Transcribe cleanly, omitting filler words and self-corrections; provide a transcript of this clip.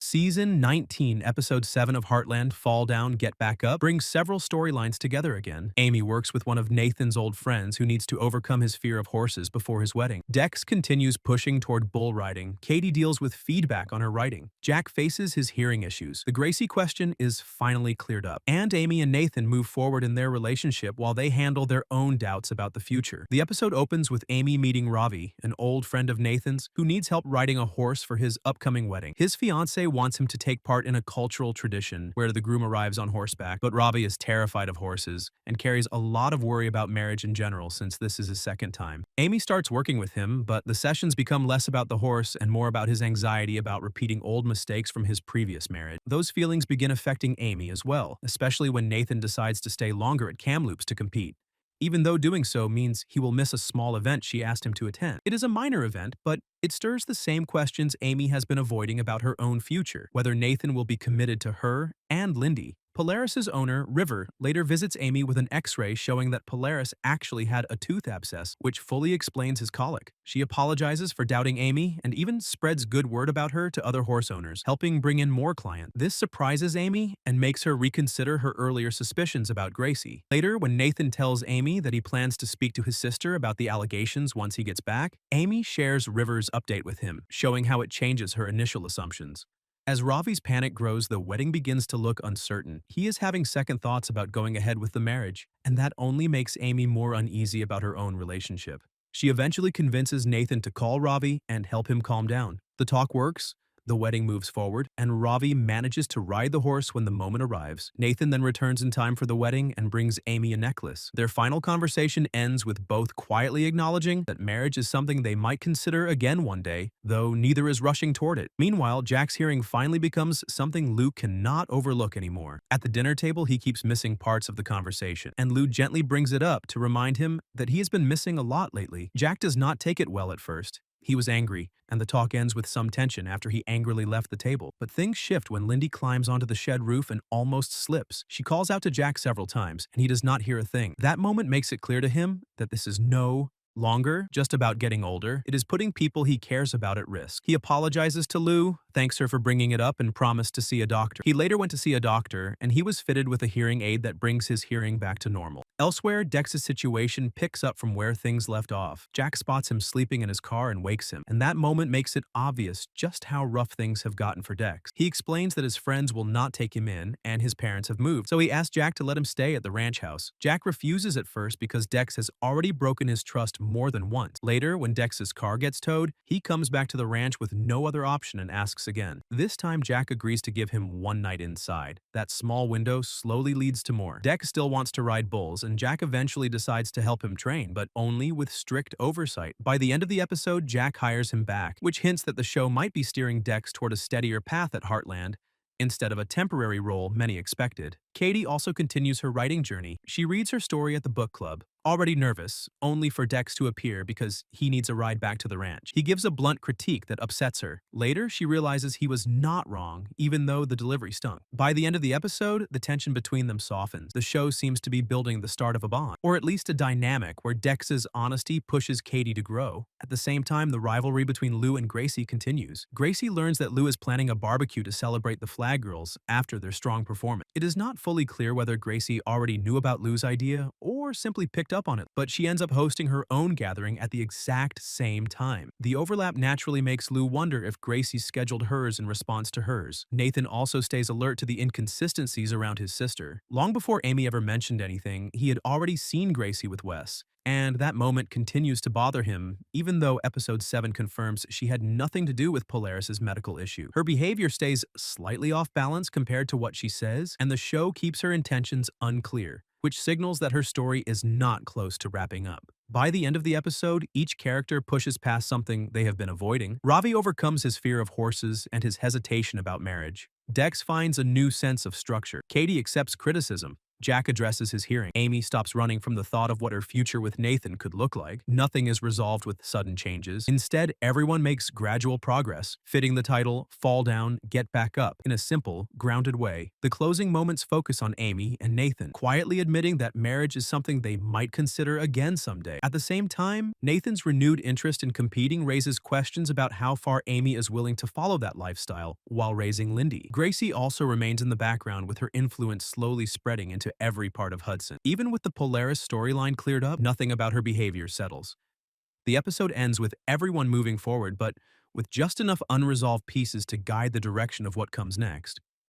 Season 19, Episode 7 of Heartland, Fall Down, Get Back Up, brings several storylines together again. Amy works with one of Nathan's old friends who needs to overcome his fear of horses before his wedding. Dex continues pushing toward bull riding. Katie deals with feedback on her writing. Jack faces his hearing issues. The Gracie question is finally cleared up. And Amy and Nathan move forward in their relationship while they handle their own doubts about the future. The episode opens with Amy meeting Ravi, an old friend of Nathan's, who needs help riding a horse for his upcoming wedding. His fiancée wants him to take part in a cultural tradition where the groom arrives on horseback, but Ravi is terrified of horses and carries a lot of worry about marriage in general since this is his second time. Amy starts working with him, but the sessions become less about the horse and more about his anxiety about repeating old mistakes from his previous marriage. Those feelings begin affecting Amy as well, especially when Nathan decides to stay longer at Kamloops to compete, even though doing so means he will miss a small event she asked him to attend. It is a minor event, but it stirs the same questions Amy has been avoiding about her own future, whether Nathan will be committed to her and Lindy. Polaris's owner, River, later visits Amy with an x-ray showing that Polaris actually had a tooth abscess, which fully explains his colic. She apologizes for doubting Amy and even spreads good word about her to other horse owners, helping bring in more clients. This surprises Amy and makes her reconsider her earlier suspicions about Gracie. Later, when Nathan tells Amy that he plans to speak to his sister about the allegations once he gets back, Amy shares River's update with him, showing how it changes her initial assumptions. As Ravi's panic grows, the wedding begins to look uncertain. He is having second thoughts about going ahead with the marriage, and that only makes Amy more uneasy about her own relationship. She eventually convinces Nathan to call Ravi and help him calm down. The talk works. The wedding moves forward, and Ravi manages to ride the horse when the moment arrives. Nathan then returns in time for the wedding and brings Amy a necklace. Their final conversation ends with both quietly acknowledging that marriage is something they might consider again one day, though neither is rushing toward it. Meanwhile, Jack's hearing finally becomes something Lou cannot overlook anymore. At the dinner table, he keeps missing parts of the conversation, and Lou gently brings it up to remind him that he has been missing a lot lately. Jack does not take it well at first. He was angry, and the talk ends with some tension after he angrily left the table. But things shift when Lindy climbs onto the shed roof and almost slips. She calls out to Jack several times, and he does not hear a thing. That moment makes it clear to him that this is no longer just about getting older. It is putting people he cares about at risk. He apologizes to Lou, thanks her for bringing it up, and promised to see a doctor. He later went to see a doctor, and he was fitted with a hearing aid that brings his hearing back to normal. Elsewhere, Dex's situation picks up from where things left off. Jack spots him sleeping in his car and wakes him, and that moment makes it obvious just how rough things have gotten for Dex. He explains that his friends will not take him in, and his parents have moved, so he asks Jack to let him stay at the ranch house. Jack refuses at first because Dex has already broken his trust more than once. Later, when Dex's car gets towed, he comes back to the ranch with no other option and asks again. This time, Jack agrees to give him one night inside. That small window slowly leads to more. Dex still wants to ride bulls, and Jack eventually decides to help him train, but only with strict oversight. By the end of the episode, Jack hires him back, which hints that the show might be steering Dex toward a steadier path at Heartland, instead of a temporary role many expected. Katie also continues her writing journey. She reads her story at the book club, already nervous, only for Dex to appear because he needs a ride back to the ranch. He gives a blunt critique that upsets her. Later, she realizes he was not wrong, even though the delivery stunk. By the end of the episode, the tension between them softens. The show seems to be building the start of a bond, or at least a dynamic where Dex's honesty pushes Katie to grow. At the same time, the rivalry between Lou and Gracie continues. Gracie learns that Lou is planning a barbecue to celebrate the Flag Girls after their strong performance. It is not fully clear whether Gracie already knew about Lou's idea or simply picked up on it, but she ends up hosting her own gathering at the exact same time. The overlap naturally makes Lou wonder if Gracie scheduled hers in response to hers. Nathan also stays alert to the inconsistencies around his sister. Long before Amy ever mentioned anything, he had already seen Gracie with Wes, and that moment continues to bother him, even though episode 7 confirms she had nothing to do with Polaris's medical issue. Her behavior stays slightly off balance compared to what she says, and the show keeps her intentions unclear, which signals that her story is not close to wrapping up. By the end of the episode, each character pushes past something they have been avoiding. Ravi overcomes his fear of horses and his hesitation about marriage. Dex finds a new sense of structure. Katie accepts criticism, Jack addresses his hearing. Amy stops running from the thought of what her future with Nathan could look like. Nothing is resolved with sudden changes. Instead, everyone makes gradual progress, fitting the title Fall Down, Get Back Up in a simple, grounded way. The closing moments focus on Amy and Nathan, quietly admitting that marriage is something they might consider again someday. At the same time, Nathan's renewed interest in competing raises questions about how far Amy is willing to follow that lifestyle while raising Lindy. Gracie also remains in the background, with her influence slowly spreading into every part of Hudson. Even with the Polaris storyline cleared up, nothing about her behavior settles. The episode ends with everyone moving forward, but with just enough unresolved pieces to guide the direction of what comes next.